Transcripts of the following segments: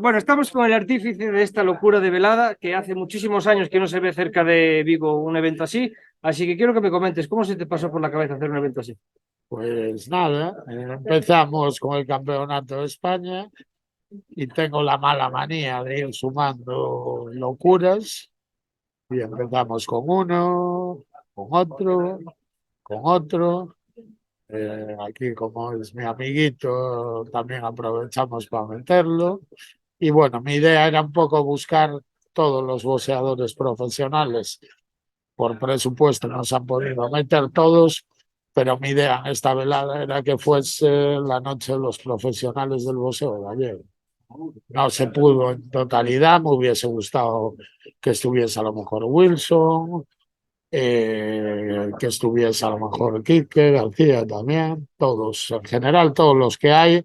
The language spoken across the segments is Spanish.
Bueno, estamos con el artífice de esta locura de velada, que hace muchísimos años que no se ve cerca de Vigo un evento así que quiero que me comentes, ¿cómo se te pasó por la cabeza hacer un evento así? Pues nada, empezamos con el Campeonato de España y tengo la mala manía de ir sumando locuras y empezamos con uno, con otro, con otro. Aquí como es mi amiguito, también aprovechamos para meterlo. Y bueno, mi idea era un poco buscar todos los boxeadores profesionales. Por presupuesto no se han podido meter todos, pero mi idea en esta velada era que fuese la noche de los profesionales del boxeo gallego. No se pudo en totalidad, me hubiese gustado que estuviese a lo mejor Wilson, que estuviese a lo mejor Quique, García también, todos, en general todos los que hay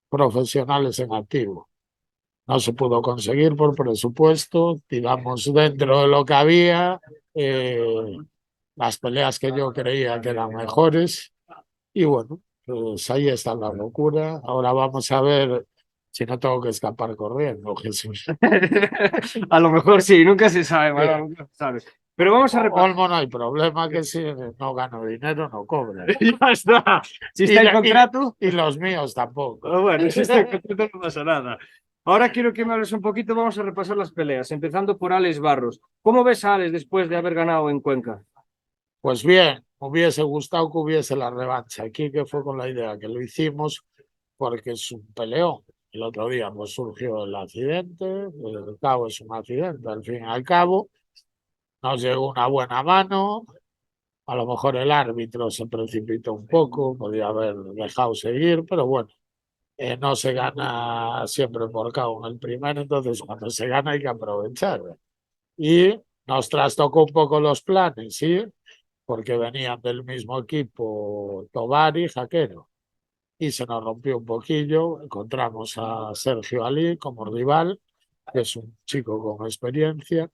profesionales en activo. No se pudo conseguir por presupuesto, digamos, dentro de lo que había, las peleas que yo creía que eran mejores. Y bueno, pues ahí está la locura. Ahora vamos a ver si no tengo que escapar corriendo, Jesús. A lo mejor sí, nunca se sabe, Manuel, nunca se sabe. Pero vamos a repasar. Olmo no hay problema, que si no gano dinero no cobra. Ya está. Si Y, está el y, contrato, y los míos tampoco. bueno, si está el contrato no pasa nada. Ahora quiero que me hables un poquito, vamos a repasar las peleas, empezando por Alex Barros. ¿Cómo ves a Alex después de haber ganado en Cuenca? Pues bien, me hubiese gustado que hubiese la revancha. Aquí que fue con la idea que lo hicimos porque es un peleón. El otro día pues surgió el accidente, el cabo es un accidente, al fin y al cabo nos llegó una buena mano, a lo mejor el árbitro se precipitó un poco, podía haber dejado seguir, pero bueno, no se gana siempre por KO en el primero, entonces cuando se gana hay que aprovechar. Y nos trastocó un poco los planes, ¿sí? Porque venían del mismo equipo Tobar y Jaquero. Y se nos rompió un poquillo. Encontramos a Sergio Ali como rival, que es un chico con experiencia.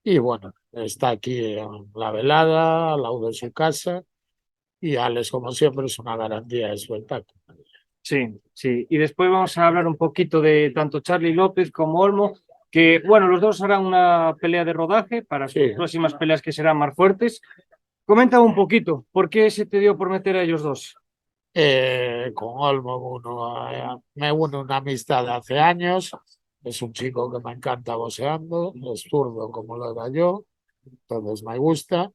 Y bueno, está aquí en la velada, al lado de su casa. Y Alex, como siempre, es una garantía de espectáculo. Sí, sí. Y después vamos a hablar un poquito de tanto Charlie López como Olmo, que bueno, los dos harán una pelea de rodaje para sus Sí, próximas peleas que serán más fuertes. Comenta un poquito, ¿por qué se te dio por meter a ellos dos? con Olmo me une una amistad de hace años. Es un chico que me encanta boxeando, es zurdo como lo era yo, entonces me gusta.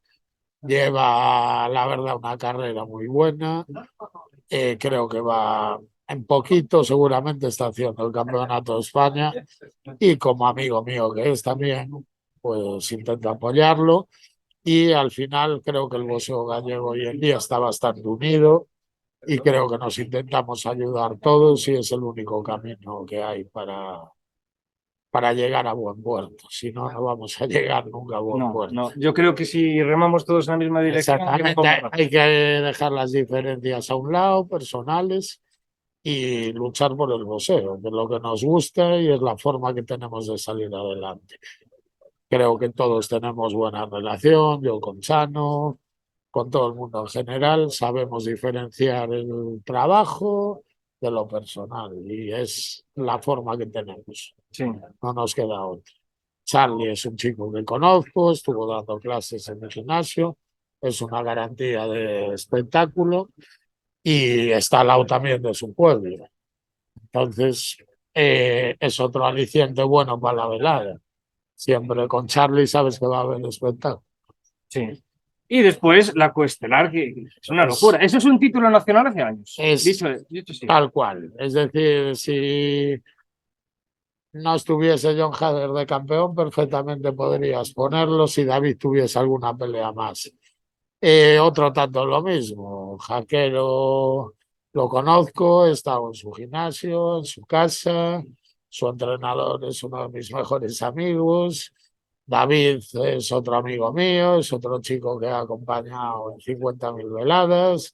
Lleva, la verdad, una carrera muy buena. Creo que va en poquito, seguramente está haciendo el Campeonato de España. Y como amigo mío que es también, pues intento apoyarlo. Y al final creo que el boxeo gallego hoy en día está bastante unido y creo que nos intentamos ayudar todos y es el único camino que hay para llegar a buen puerto. Si no, no vamos a llegar nunca a buen No, puerto. no, yo creo que si remamos todos en la misma dirección, Exactamente, llegamos más rápido. hay que dejar las diferencias a un lado, personales, y luchar por el boxeo, que es lo que nos gusta y es la forma que tenemos de salir adelante. Creo que todos tenemos buena relación, yo con Chano, con todo el mundo en general, sabemos diferenciar el trabajo de lo personal y es la forma que tenemos. Sí, No nos queda otra. Charlie es un chico que conozco, estuvo dando clases en el gimnasio, es una garantía de espectáculo y está al lado también de su pueblo. Entonces, es otro aliciente bueno para la velada. Siempre con Charlie sabes que va a haber espectáculo. sí. Y después la Cuestelar, que es una locura. Es, Eso es un título nacional hace años. es Dicho sí. tal cual. Es decir, si no estuviese John Hader de campeón, perfectamente podrías ponerlo si David tuviese alguna pelea más. Otro tanto lo mismo. Jaquero lo conozco, he estado en su gimnasio, en su casa. Su entrenador es uno de mis mejores amigos. David es otro amigo mío, es otro chico que ha acompañado en 50.000 veladas,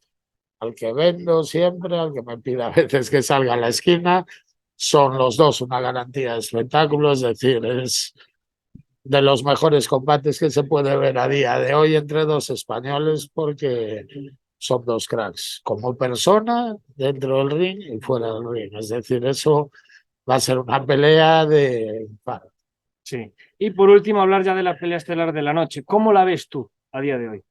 al que vendo siempre, al que me pide a veces que salga a la esquina. Son los dos una garantía de espectáculo, es decir, es de los mejores combates que se puede ver a día de hoy entre dos españoles porque son dos cracks, como persona dentro del ring y fuera del ring. Es decir, eso va a ser una pelea de infarto. Sí. Y por último, hablar ya de la pelea estelar de la noche. ¿Cómo la ves tú a día de hoy?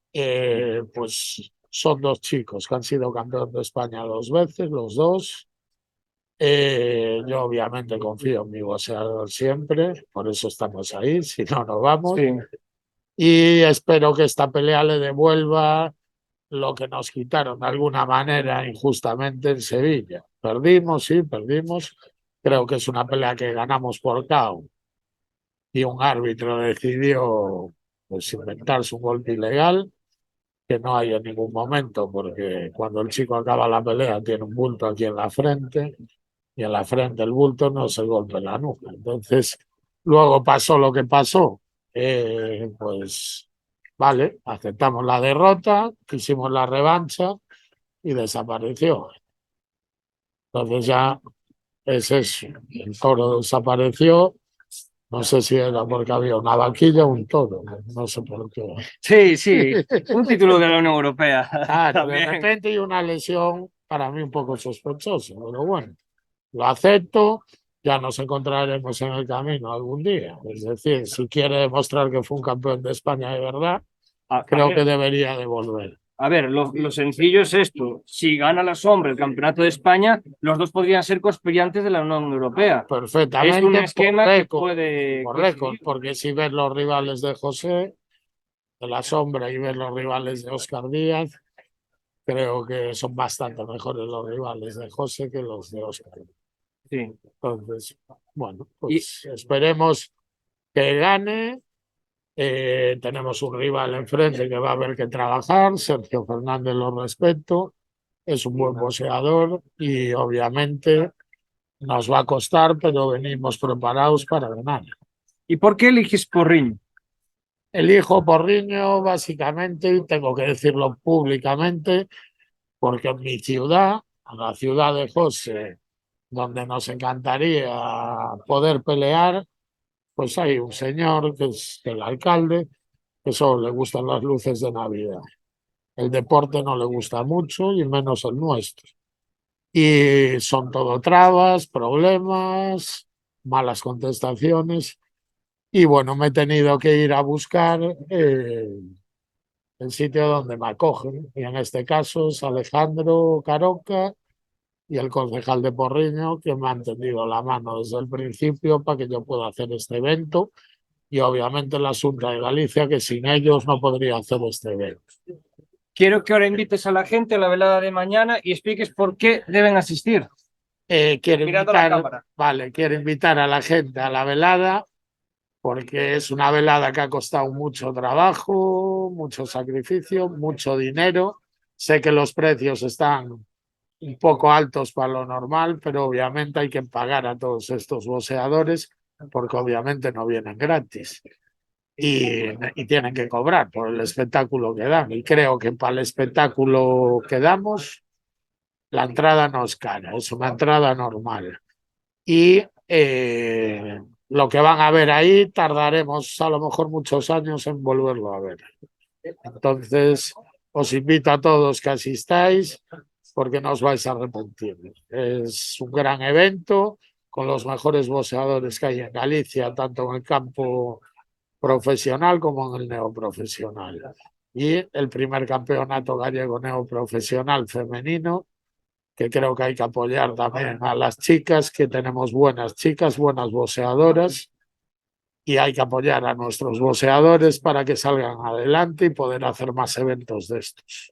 Pues son dos chicos que han sido campeón de España 2 veces, los dos. Yo obviamente confío en mi boxeador siempre, por eso estamos ahí, si no, no vamos. Sí. Y espero que esta pelea le devuelva lo que nos quitaron de alguna manera injustamente en Sevilla. Perdimos, sí, perdimos. Creo que es una pelea que ganamos por KO y un árbitro decidió pues inventarse un golpe ilegal que no hay en ningún momento, porque cuando el chico acaba la pelea tiene un bulto aquí en la frente y en la frente el bulto no es el golpe en la nuca. Entonces, luego pasó lo que pasó. Pues vale, aceptamos la derrota, quisimos la revancha y desapareció. Entonces ya es eso, el toro desapareció. No sé si era porque había una vaquilla o un toro, no sé por qué. Sí, sí, un título de la Unión Europea Claro, de también. repente hay una lesión para mí un poco sospechosa, pero bueno, lo acepto, ya nos encontraremos en el camino algún día. Es decir, si quiere demostrar que fue un campeón de España de verdad, creo que debería de volver. A ver, lo sencillo es esto. Si gana la sombra el campeonato de España, los dos podrían ser conspiriantes de la Unión Europea. Perfectamente, Es un esquema por que récord, puede por récord, coincidir. porque si ves los rivales de José, de la sombra, y ves los rivales de Óscar Díaz, creo que son bastante mejores los rivales de José que los de Óscar. Sí. Entonces, bueno, pues esperemos que gane. Tenemos un rival enfrente que va a haber que trabajar. Sergio Fernández lo respeto, es un buen boxeador y obviamente nos va a costar, pero venimos preparados para ganar. ¿Y por qué eliges Porriño? Elijo Porriño básicamente, y tengo que decirlo públicamente, porque en mi ciudad, en la ciudad de José, donde nos encantaría poder pelear, pues hay un señor que es el alcalde, que solo le gustan las luces de Navidad. El deporte no le gusta mucho y menos el nuestro. Y son todo trabas, problemas, malas contestaciones. Y bueno, me he tenido que ir a buscar el sitio donde me acogen. Y en este caso es Alejandro Caroca y el concejal de Porriño, que me han tendido la mano desde el principio para que yo pueda hacer este evento. Y obviamente la Xunta de Galicia, que sin ellos no podría hacer este evento. Quiero que ahora invites a la gente a la velada de mañana y expliques por qué deben asistir. Quiero Mirando a la invitar, cámara. vale, quiero invitar a la gente a la velada porque es una velada que ha costado mucho trabajo, mucho sacrificio, mucho dinero. Sé que los precios están un poco altos para lo normal, pero obviamente hay que pagar a todos estos boxeadores porque obviamente no vienen gratis y tienen que cobrar por el espectáculo que dan. Y creo que para el espectáculo que damos, la entrada no es cara, es una entrada normal. Y lo que van a ver ahí tardaremos a lo mejor muchos años en volverlo a ver. Entonces, os invito a todos que asistáis porque no os vais a arrepentir. Es un gran evento con los mejores boxeadores que hay en Galicia, tanto en el campo profesional como en el neoprofesional. Y el primer campeonato gallego neoprofesional femenino, que creo que hay que apoyar también a las chicas, que tenemos buenas chicas, buenas boxeadoras, y hay que apoyar a nuestros boxeadores para que salgan adelante y poder hacer más eventos de estos.